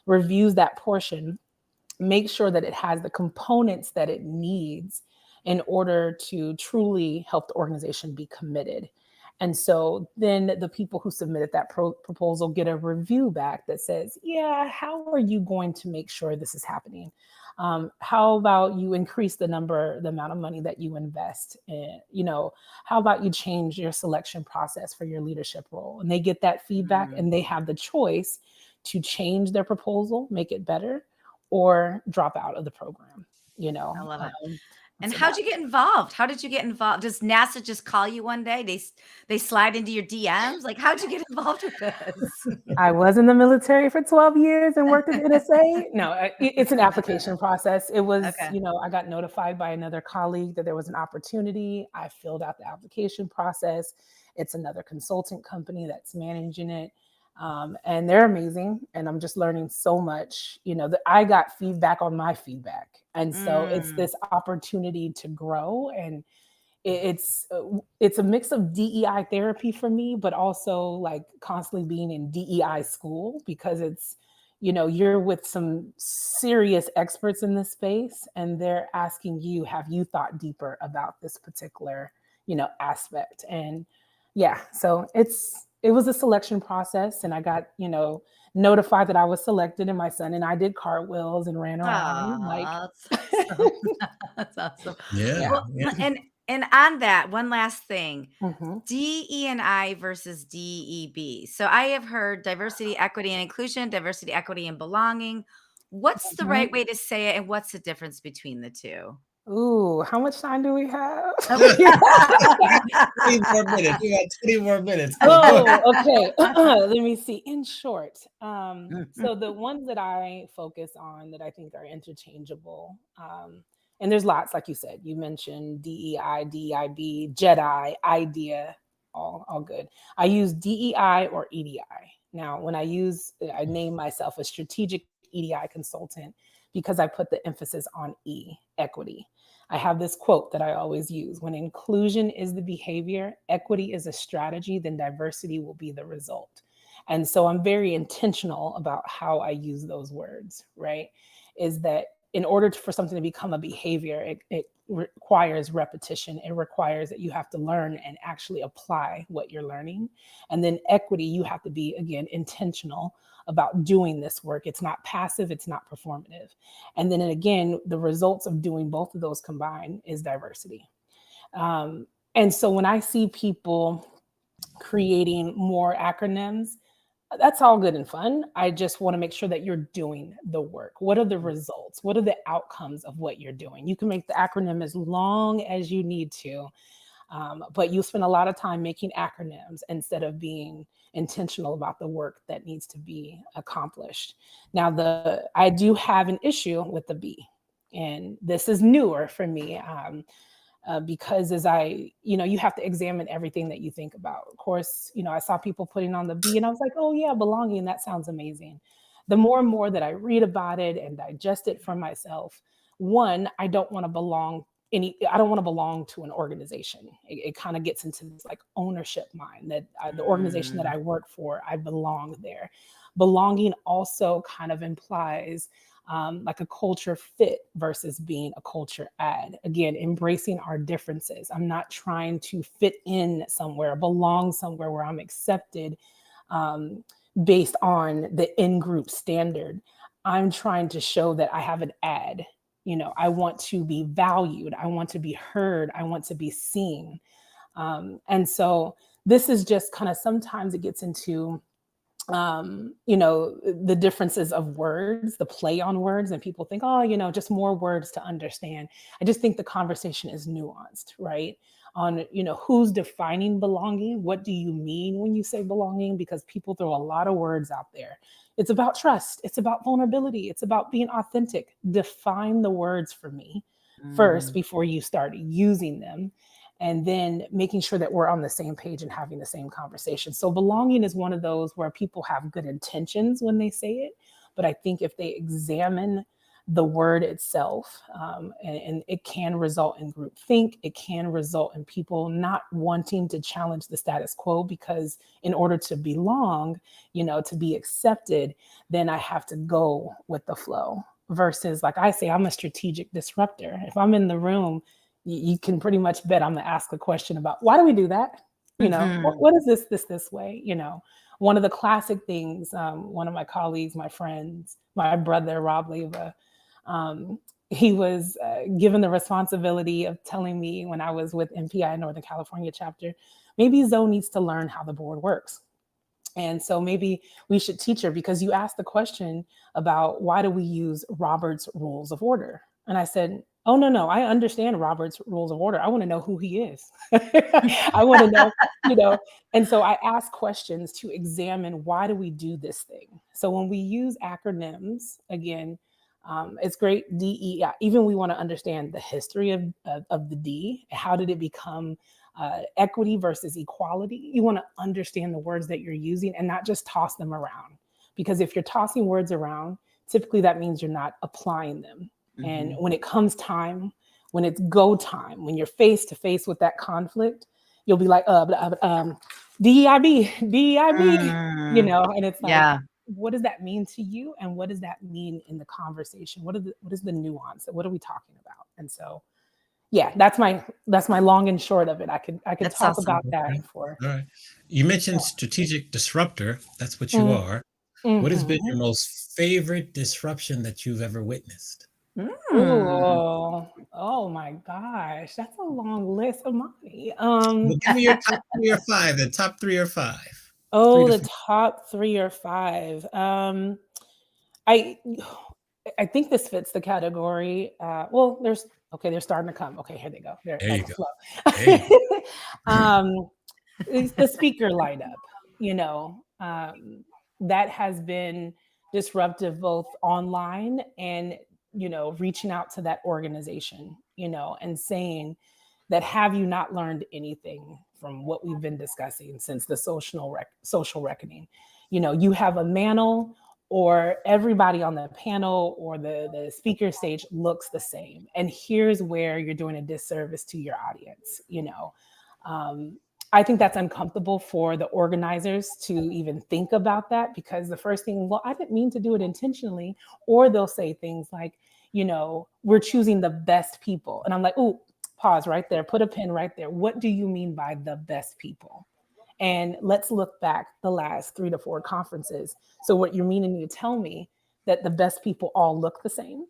reviews that portion, make sure that it has the components that it needs in order to truly help the organization be committed. And so then the people who submitted that proposal get a review back that says, yeah, how are you going to make sure this is happening? How about you increase the amount of money that you invest in? How about you change your selection process for your leadership role? And they get that feedback and they have the choice to change their proposal, make it better, or drop out of the program, I love it. And so how'd you get involved? How did you get involved? Does NASA just call you one day? They slide into your DMs? Like, how'd you get involved with this? I was in the military for 12 years and worked at the NSA. No, it's an application process. It was, Okay. I got notified by another colleague that there was an opportunity. I filled out the application process. It's another consultant company that's managing it. And they're amazing. And I'm just learning so much, that I got feedback on my feedback. And so it's this opportunity to grow. And it's a mix of DEI therapy for me, but also like constantly being in DEI school, because it's, you're with some serious experts in this space and they're asking you, have you thought deeper about this particular, aspect? And yeah, so it was a selection process, and I got, notified that I was selected, and my son and I did cartwheels and ran around like That's awesome. That's awesome. Yeah, yeah. Well, yeah. and on that, one last thing. Mhm. DE&I versus DEB. So I have heard diversity, equity, and inclusion, diversity, equity, and belonging. What's the right Mhm. way to say it, and what's the difference between the two? Ooh, how much time do we have? You got 20 more minutes. You got 20 more minutes. So go ahead. Oh, okay. Let me see. In short, so the ones that I focus on that I think are interchangeable, and there's lots, like you said, you mentioned DEI, DEIB, JEDI, IDEA, all good. I use DEI or EDI. Now, I name myself a strategic EDI consultant because I put the emphasis on equity. I have this quote that I always use: when inclusion is the behavior, equity is a strategy, then diversity will be the result. And so I'm very intentional about how I use those words, right? Is that in order for something to become a behavior, it requires repetition. It requires that you have to learn and actually apply what you're learning. And then equity, you have to be, again, intentional about doing this work. It's not passive, it's not performative. And then again, the results of doing both of those combined is diversity. And so when I see people creating more acronyms, that's all good and fun. I just want to make sure that you're doing the work. What are the results? What are the outcomes of what you're doing? You can make the acronym as long as you need to, but you spend a lot of time making acronyms instead of being intentional about the work that needs to be accomplished. Now, I do have an issue with the B, and this is newer for me. Because you have to examine everything that you think about. Of course, I saw people putting on the B and I was like, oh yeah, belonging, that sounds amazing. The more and more that I read about it and digest it for myself, one, I don't want to belong to an organization. It kind of gets into this like ownership mind that the organization that I work for, I belong there. Belonging also kind of implies like a culture fit versus being a culture add. Again, embracing our differences. I'm not trying to fit in somewhere, belong somewhere where I'm accepted um, based on the in-group standard. I'm trying to show that I have an add. I want to be valued. I want to be heard. I want to be seen. And so this is just kind of, sometimes it gets into the differences of words, the play on words, and people think, oh, just more words to understand. I just think the conversation is nuanced, right? On, who's defining belonging? What do you mean when you say belonging? Because people throw a lot of words out there. It's about trust. It's about vulnerability. It's about being authentic. Define the words for me first before you start using them, and then making sure that we're on the same page and having the same conversation. So belonging is one of those where people have good intentions when they say it, but I think if they examine the word itself. And it can result in groupthink. It can result in people not wanting to challenge the status quo because in order to belong, to be accepted, then I have to go with the flow. Versus, like I say, I'm a strategic disruptor. If I'm in the room, you can pretty much bet I'm going to ask a question about why do we do that? Mhm. What is this way? One of the classic things, one of my colleagues, my friends, my brother, Rob Leva, um, he was given the responsibility of telling me when I was with MPI Northern California chapter, maybe Zoe needs to learn how the board works. And so maybe we should teach her because you asked the question about why do we use Robert's Rules of Order? And I said, oh, no, I understand Robert's Rules of Order. I want to know who he is. I want to know, you know. And so I ask questions to examine why do we do this thing? So when we use acronyms, again, it's great. DE, even we want to understand the history of the D. How did it become equity versus equality? You want to understand the words that you're using and not just toss them around. Because if you're tossing words around, typically that means you're not applying them. And Mhm. when it comes time, when it's go time, when you're face to face with that conflict, you'll be like, DEIB, DEIB, Mm. and it's like, Yeah, what does that mean to you? And what does that mean in the conversation? What is the nuance? What are we talking about? And so, yeah, that's my long and short of it. I could that's talk awesome. about that Okay. for. All right. You mentioned Yeah. strategic disruptor. That's what you Mm, are. What has been mhm. your most favorite disruption that you've ever witnessed? Mm. Ooh, oh my gosh, that's a long list of mine. Well, give me your top 3 or 5, the top 3 or 5. 3 Oh, to the 5. top 3 or 5. I I think this fits the category. Well, they're starting to come. Okay, here they go. They're There like you a go. There you flow. um, it's the speaker lineup. That has been disruptive both online and reaching out to that organization, and saying that have you not learned anything from what we've been discussing since the social reckoning? You have a mantle or everybody on the panel or the speaker stage looks the same. And here's where you're doing a disservice to your audience. Um, I think that's uncomfortable for the organizers to even think about that because the first thing, well, I didn't mean to do it intentionally. Or they'll say things like, we're choosing the best people. And I'm like, oh, pause right there, put a pin right there. What do you mean by the best people? And let's look back the last 3 to 4 conferences. So what you're meaning to tell me that the best people all look the same?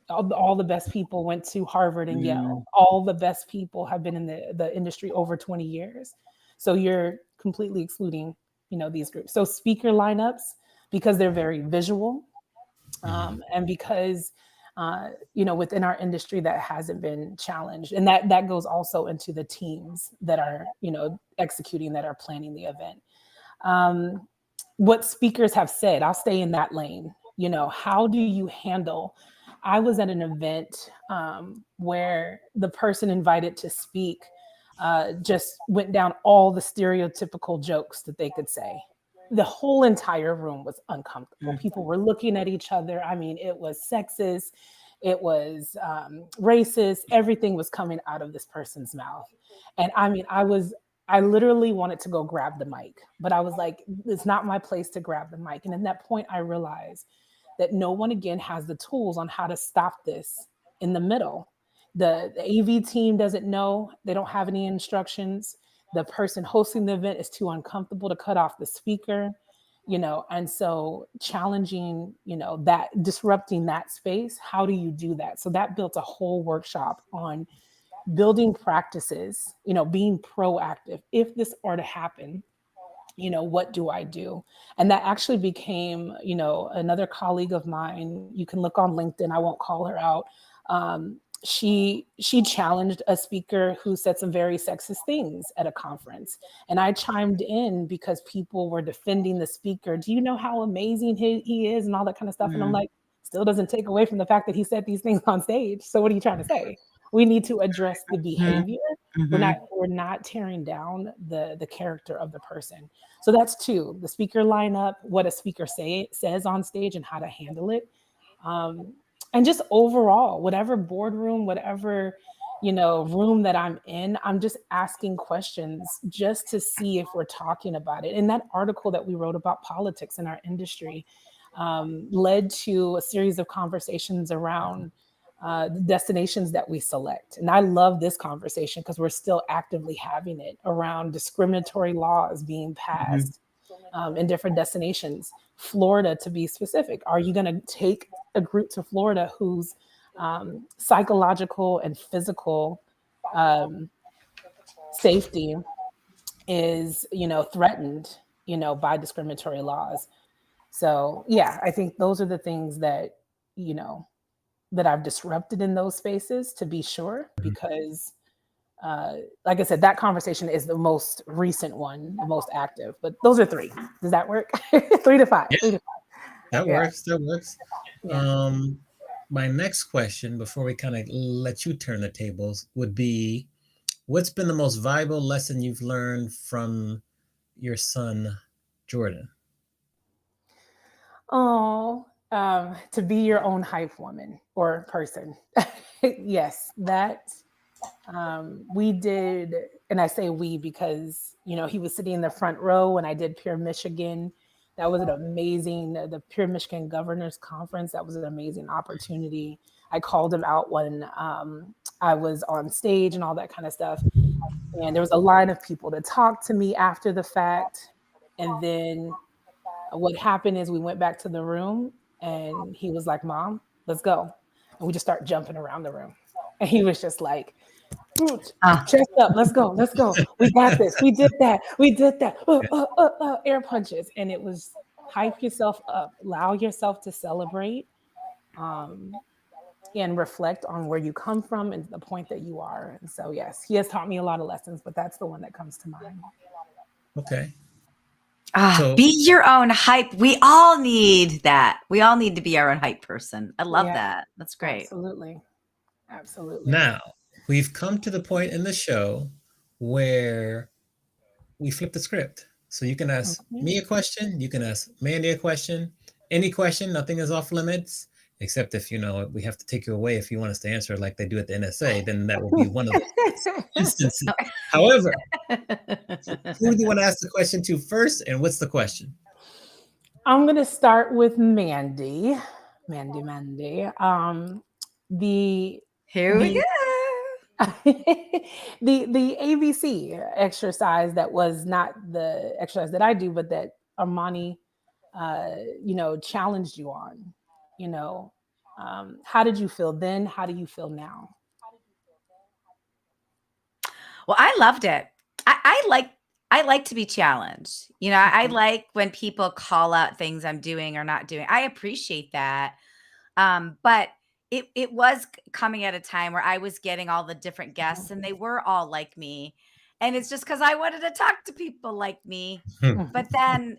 All the best people went to Harvard and Yale. Mm. All the best people have been in the industry over 20 years. So you're completely excluding, these groups. So speaker lineups, because they're very visual, Mhm. and because within our industry that hasn't been challenged, and that goes also into the teams that are executing, that are planning the event. um, what speakers have said, I'll stay in that lane. How do you handle? I was at an event where the person invited to speak just went down all the stereotypical jokes that they could say. The whole entire room was uncomfortable. Mm. People were looking at each other. I mean, it was sexist, it was racist. Everything was coming out of this person's mouth. And I mean, I literally wanted to go grab the mic, but I was like, it's not my place to grab the mic. And at that point, I realized that no one again has the tools on how to stop this in the middle. The AV team doesn't know, they don't have any instructions. The person hosting the event is too uncomfortable to cut off the speaker, and so challenging, that disrupting that space. How do you do that? So that built a whole workshop on building practices, being proactive. If this are to happen, what do I do? And that actually became, another colleague of mine. You can look on LinkedIn, I won't call her out. She challenged a speaker who said some very sexist things at a conference. And I chimed in because people were defending the speaker. Do you know how amazing he is and all that kind of stuff? And I'm Mm. like, still doesn't take away from the fact that he said these things on stage. So what are you trying to say? We need to address the Mhm. behavior. Mhm. We're not tearing down the character of the person. So that's two: the speaker lineup, what a speaker says on stage, and how to handle it. Um, and just overall, whatever boardroom, whatever, room that I'm in, I'm just asking questions just to see if we're talking about it. And that article that we wrote about politics in our industry led to a series of conversations around the destinations that we select. And I love this conversation because we're still actively having it around discriminatory laws being Mhm. passed in different destinations. Florida, to be specific, are you going to take a group to Florida whose psychological and physical um, safety is, threatened, by discriminatory laws? So yeah, I think those are the things that, you know, that I've disrupted in those spaces, to be sure, Mhm. because uh, like I said, that conversation is the most recent one, the most active. But those are three. Does that work? Three to five. Yeah, Three to five. that Yeah. works. That works. Yeah. Um, my next question, before we kind of let you turn the tables, would be, what's been the most valuable lesson you've learned from your son, Jordan? Oh, to be your own hype woman or person. Yes, that we did, and I say we because he was sitting in the front row when I did Pure Michigan. That was an amazing the Pure Michigan Governors Conference. That was an amazing opportunity. I called him out when I was on stage and all that kind of stuff. And there was a line of people that talked to me after the fact. And then what happened is we went back to the room and he was like, "Mom, let's go." And we just start jumping around the room. And he was just like, Ah, chest up, let's go, let's go. We got this. We did that. We did that. Air punches. And it was hype yourself up, allow yourself to celebrate um, and reflect on where you come from and the point that you are. And so, yes, he has taught me a lot of lessons, but that's the one that comes to mind. Okay. So, be your own hype. We all need that. We all need to be our own hype person. I love Yeah, that. That's great. absolutely. Absolutely. now we've come to the point in the show where we flip the script. So you can ask Okay. me a question, you can ask Mandy a question, any question, nothing is off limits, except if we have to take you away if you want us to answer like they do at the NSA, then that would be one of those instances. However, who do you want to ask the question to first, and what's the question? I'm gonna start with Mandy. Mandy. The Here we the go. the ABC exercise that was not the exercise that I do, but that Armani, challenged you on. You know, how did you feel then? How do you feel now? Well, I loved it. I like to be challenged. I Mhm, like when people call out things I'm doing or not doing. I appreciate that. But it was coming at a time where I was getting all the different guests and they were all like me. And it's just because I wanted to talk to people like me. Hmm. But mhm, then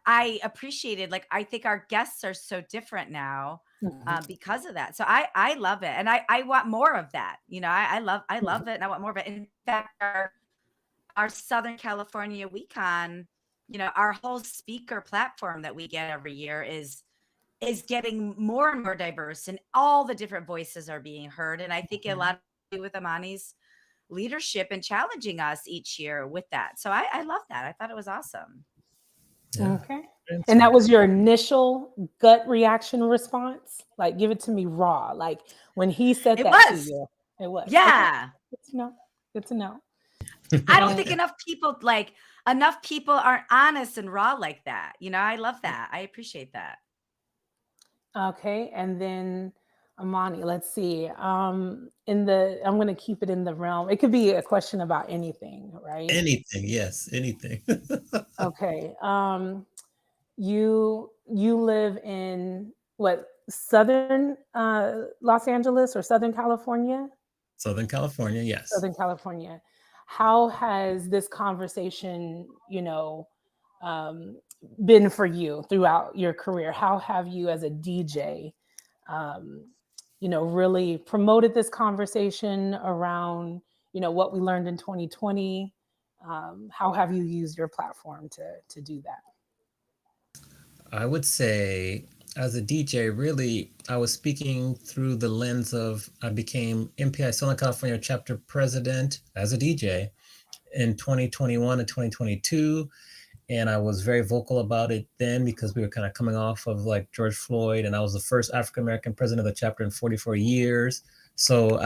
I appreciated, like, I think our guests are so different now mhm, because of that. So I love it. And I want more of that. I love mhm, it and I want more of it. In fact, our Southern California Weekon, our whole speaker platform that we get every year is getting more and more diverse and all the different voices are being heard. And I think a mhm. lot to do with Amani's leadership and challenging us each year with that. So I love that. I thought it was awesome. Yeah. Okay. And Answer. that was your initial gut reaction response? Like, give it to me raw. Like when he said It that to was. you, it was okay. Yeah. Good to know. Good to know. I don't And think enough people aren't honest and raw like that. I love that. I appreciate that. okay, and then Amani, let's see. I'm going to keep it in the realm. It could be a question about anything, right? Anything, yes, anything. Okay. You live in what, Southern Los Angeles or Southern California? Southern California, yes. Southern California. How has this conversation, um, been for you throughout your career? How have you, as a DJ, um, really promoted this conversation around, what we learned in 2020? How have you used your platform to do that? I would say as a DJ, really, I was speaking through the lens of I became MPI Southern California chapter president as a DJ in 2021 and 2022. And I was very vocal about it then because we were kind of coming off of like George Floyd, and I was the first African American president of the chapter in 44 years. So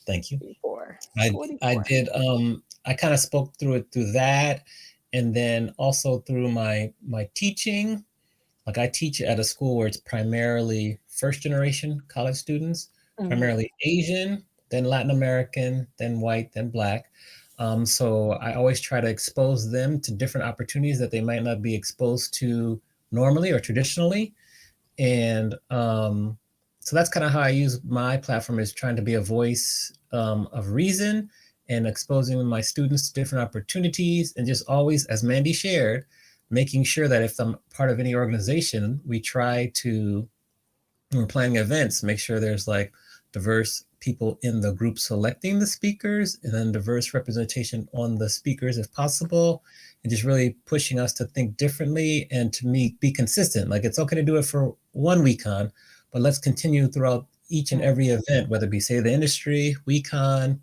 thank you. 44. I 44. did I kind of spoke through it through that, and then also through my teaching. Like I teach at a school where it's primarily first generation college students, Mhm. primarily Asian, then Latin American, then white, then black. So I always try to expose them to different opportunities that they might not be exposed to normally or traditionally. And so that's kind of how I use my platform, is trying to be a voice of reason and exposing my students to different opportunities, and just always, as Mandy shared, making sure that if I'm part of any organization, we try to, when we're planning events, make sure there's like diverse people in the group selecting the speakers, and then diverse representation on the speakers if possible, and just really pushing us to think differently and to be consistent. Like it's okay to do it for one weekon, but let's continue throughout each and every event, whether it be say the industry, weekon.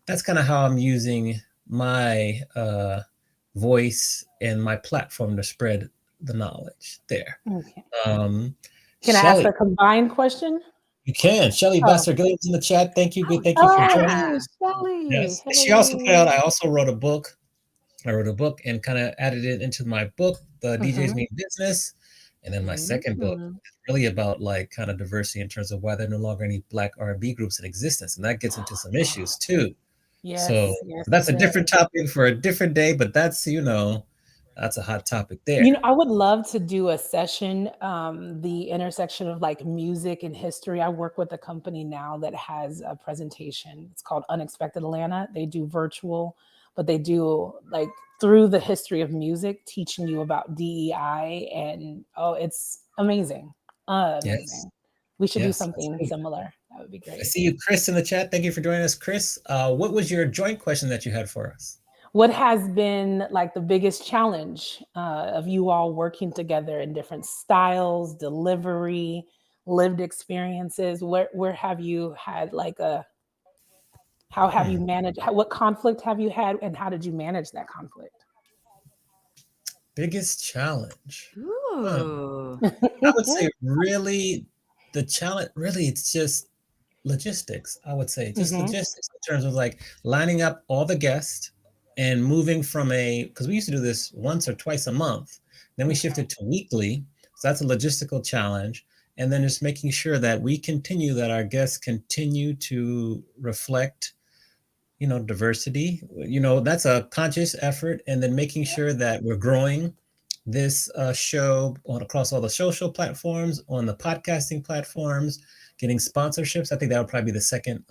That's kind of how I'm using my voice and my platform to spread the knowledge there. Okay. Um, Can I ask Shelly, a combined question? you can. Shelly Oh, Basser-Gilliam's in the chat. Thank you. Oh, Good. Thank you for oh, joining. hey, yeah. Shelly. Yes. She also put out, Hey. I also wrote a book. I wrote a book and kind of added it into my book, The DJ's Mhm. Mean Business. And then my second book Mhm. is really about like kind of diversity in terms of why there are no longer any black R&B groups in existence. And that gets into some issues too. So Yes, yes, that's it a different does. topic for a different day, but that's a hot topic You there. know, I would love to do a session, the intersection of like music and history. I work with a company now that has a presentation. It's called Unexpected Atlanta. They do virtual, but they do like through the history of music, teaching you about DEI. And oh, it's amazing. Yes. Amazing. We should do Yes. That's something good. similar. That would be I great. see you, Chris, in the chat. Thank you for joining us, Chris. What was your joint question that you had for us? What has been like the biggest challenge of you all working together in different styles, delivery, lived experiences? Where have you had like a how have you Hmm. managed what conflict have you had and how did you manage that conflict? Biggest challenge. Huh. Ooh. I would say really the challenge, really, it's just logistics. I would say just Hmm. logistics in terms of like lining up all the guests and moving from because we used to do this once or twice a month. Then we Okay. shifted to weekly. So that's a logistical challenge. And then just making sure that we continue, that our guests continue to reflect diversity. That's a conscious effort. And then making sure that we're growing this show across all the social platforms, on the podcasting platforms, getting sponsorships. I think that would probably be the second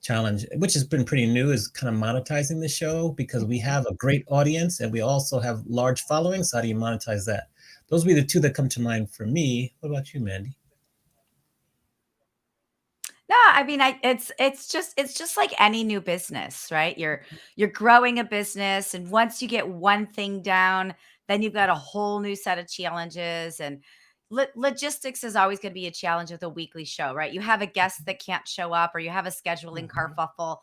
challenge, which has been pretty new, is kind of monetizing the show, because we Okay. have a great audience and we also have large followings. So how do you monetize that? Those would be the two that come to mind for me. What about you, Mandy? No, I mean, it's just like any new business, right? You're growing a business, and once you get one thing down, then you've got a whole new set of challenges. And logistics is always going to be a challenge with a weekly show, right? You have a guest that can't show up, or you have a scheduling Mhm. kerfuffle.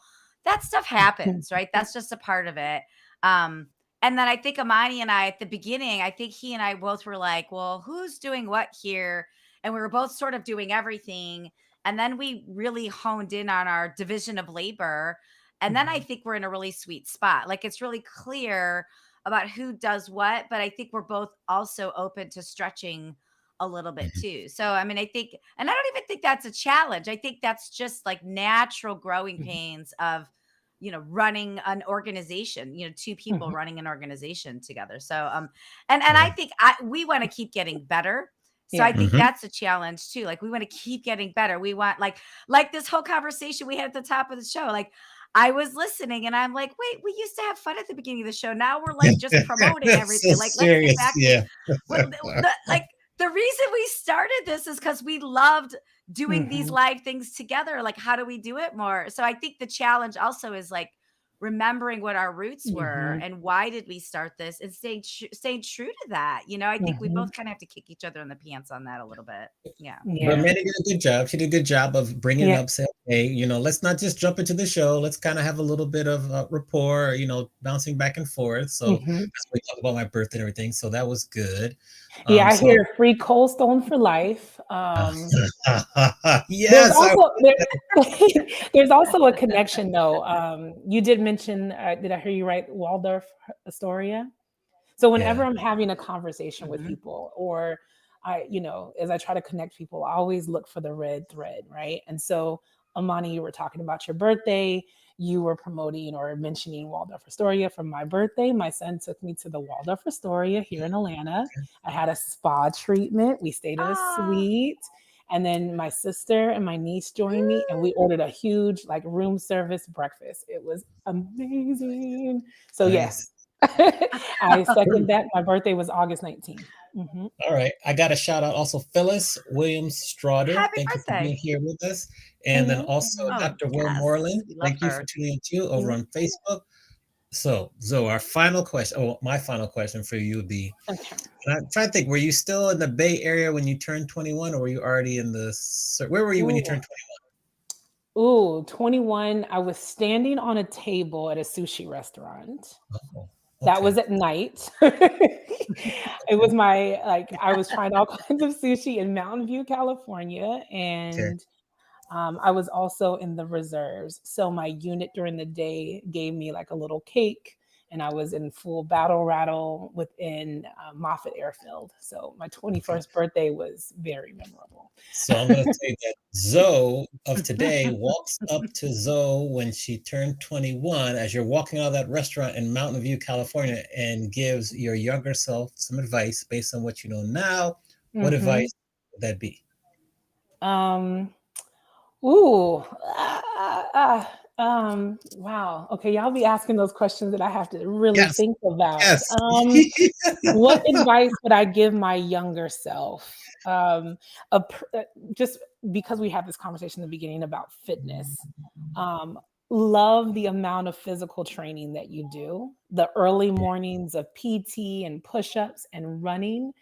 That stuff happens, right? That's just a part of it. Um, and then I think Amani and I, at the beginning, I think he and I both were like, "Well, who's doing what here?" And we were both sort of doing everything, and then we really honed in on our division of labor. And then I Mhm. think we're in a really sweet spot. Like it's really clear about who does what, but I think we're both also open to stretching a little bit Mhm. too. So, I mean, I think, and I don't even think that's a challenge. I think that's just like natural growing Mhm. pains of, running an organization, two people Mhm. running an organization together. So, and I Yeah. think we want to keep getting better. So I Yeah. think Hmm. that's a challenge too. Like we want to keep getting better. We want like this whole conversation we had at the top of the show. Like I was listening and I'm like, wait, we used to have fun at the beginning of the show. Now we're like just promoting So everything. Like let's get serious. back to Yeah. what like the reason we started this is because we loved doing these Mhm. live things together. Like, how do we do it more? So I think the challenge also is like remembering what our roots were Mhm. and why did we start this, and staying true to that. I think we Mhm. both kind of have to kick each other in the pants on that a little bit. Yeah. But Yeah. Mandy did a good job. She did a good job of bringing it Yeah. up, saying, "Hey, let's not just jump into the show. Let's kind of have a little bit of rapport, bouncing back and forth." So Mhm. that's what we talk about my birthday and everything. So that was good. Yeah, I So hear free Cold Stone for life. There's yes, I also there's also a connection though. You did mention, did I hear you right, Waldorf Astoria? So whenever yeah. I'm having a conversation with Mhm. people or as I try to connect people, I always look for the red thread, right? And so Amani, you were talking about your birthday. You were promoting or mentioning Waldorf Astoria for my birthday. My son took me to the Waldorf Astoria here in Atlanta. I had a spa treatment. We stayed at a Ah, suite. And then my sister and my niece joined me, and we woo. ordered a huge, like, room service breakfast. It was amazing. So, Nice. yes, I second that. My birthday was August 19th. Mhm. All right. I got to shout out also Phyllis Williams Strawder. Happy Thank you for being birthday. here with us. And then Mhm. also Oh, Dr. Will yes. Moreland. We love Thank you for her. tuning in too over Mhm. on Facebook. So, Zoe, our final question. Oh, my final question for you would be, Okay. and I'm trying to think, were you still in the Bay Area when you turned 21, or were you already in where were you when you Ooh. turned Ooh, 21, I was standing on a table at a sushi restaurant. 21? Oh, That was okay. at night. It was I was trying all kinds of sushi in Mountain View, California, Okay. and I was also in the reserves. So my unit during the day gave me like a little cake, and I was in full battle rattle within Moffett Airfield. So my Okay. 21st birthday was very memorable. So I'm going to say that Zoe of today walks up to Zoe when she turned 21 as you're walking out of that restaurant in Mountain View, California, and gives your younger self some advice based on what you know now. What Mhm. advice would that be? Um, ooh, wow. Okay, y'all be asking those questions that I have to really Yes. think about. Yes. What advice would I give my younger self? Just because we had this conversation in the beginning about fitness, um, love the amount of physical training that you do. The early mornings of PT and push-ups and running.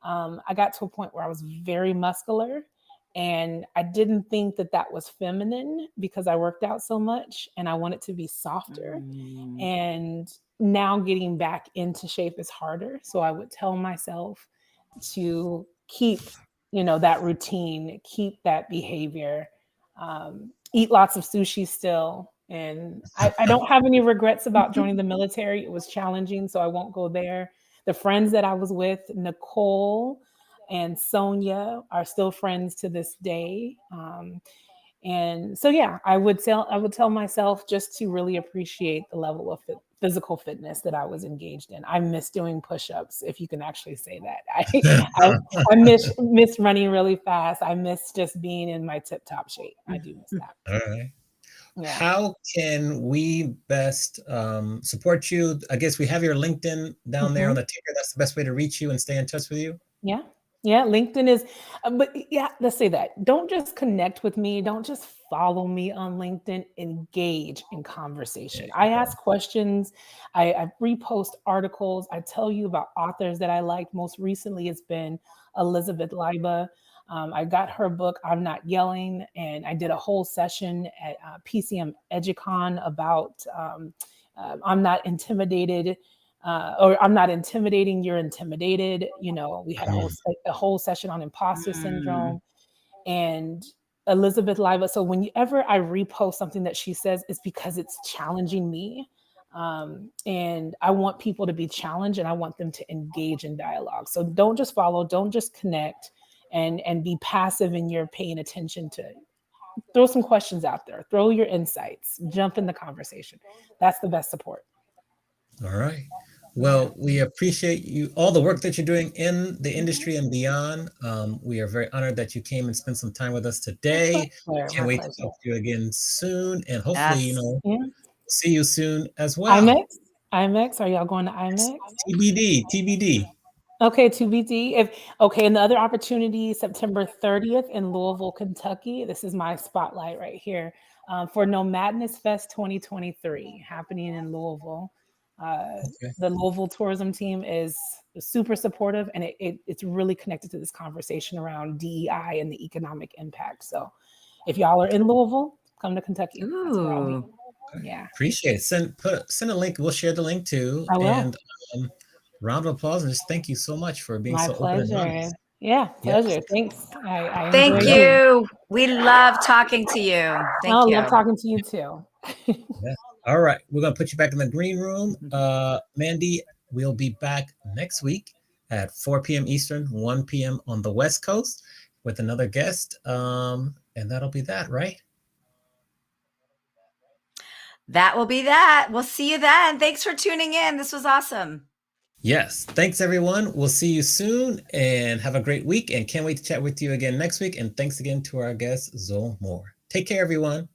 I got to a point where I was very muscular, and I didn't think that that was feminine because I worked out so much and I wanted to be softer. Mm. And now getting back into shape is harder. So I would tell myself to keep, that routine, keep that behavior, eat lots of sushi still. And I don't have any regrets about joining the military. It was challenging, so I won't go there. The friends that I was with, Nicole and Sonia, are still friends to this day. And so, yeah, I would tell myself just to really appreciate the level of physical fitness that I was engaged in. I miss doing push-ups, if you can actually say that. I, I miss running really fast. I miss just being in my tip-top shape. I do miss that. All right. Yeah. How can we best support you? I guess we have your LinkedIn down there on Mhm. the ticker. That's the best way to reach you and stay in touch with you. Yeah. Yeah, LinkedIn is, but yeah, let's say that. Don't just connect with me. Don't just follow me on LinkedIn. Engage in There conversation. I you ask questions. I repost articles. I tell you about authors that I like. Most recently, it's been Elizabeth Leiba. I got her book, I'm Not Yelling, and I did a whole session at PCM Educon about I'm not intimidated, or I'm not intimidating, you're intimidated. We had a whole go. a whole session on imposter Mm. syndrome and Elizabeth Liva. So whenever I repost something that she says, it's because it's challenging me. And I want people to be challenged and I want them to engage in dialogue. So don't just follow, don't just connect and be passive in your paying attention to throw some questions out there, throw your insights, jump in the conversation. That's the best support. All right. Yeah. Well, we appreciate you all the work that you're doing in the Mhm. industry and beyond. We are very honored that you came and spent some time with us My today. pleasure. Can't My wait to pleasure. talk to you again soon, and hopefully, Yes. Yeah. see you soon as well. IMAX? IMAX? Are y'all going to IMAX? TBD, TBD. Okay, TBD. If okay, and the other opportunity, September 30th in Louisville, Kentucky. This is my spotlight right here for No Madness Fest 2023 happening in Louisville. Uh, Okay. the Louisville tourism team is super supportive, and it's really connected to this conversation around DEI and the economic impact. So, if y'all are in Louisville, come to Kentucky. That's where I'll be. Ooh. Okay. Yeah, Appreciate it. Send a link. We'll share the link too. I will. And round of applause and just thank you so much for being My so open and pleasure. honest. Yeah, Yes. pleasure. Thanks. I Thank enjoyed you. you. We love talking to you. I Thank love you. talking to you too. Yeah. All right. We're gonna put you back in the green room. Mhm. Mandy, we'll be back next week at 4 p.m. Eastern, 1 p.m. on the West Coast with another guest. And that'll be that, right? That will be that. We'll see you then. Thanks for tuning in. This was awesome. Yes. Thanks, everyone. We'll see you soon and have a great week. And can't wait to chat with you again next week. And thanks again to our guest, Zoe Moore. Take care, everyone.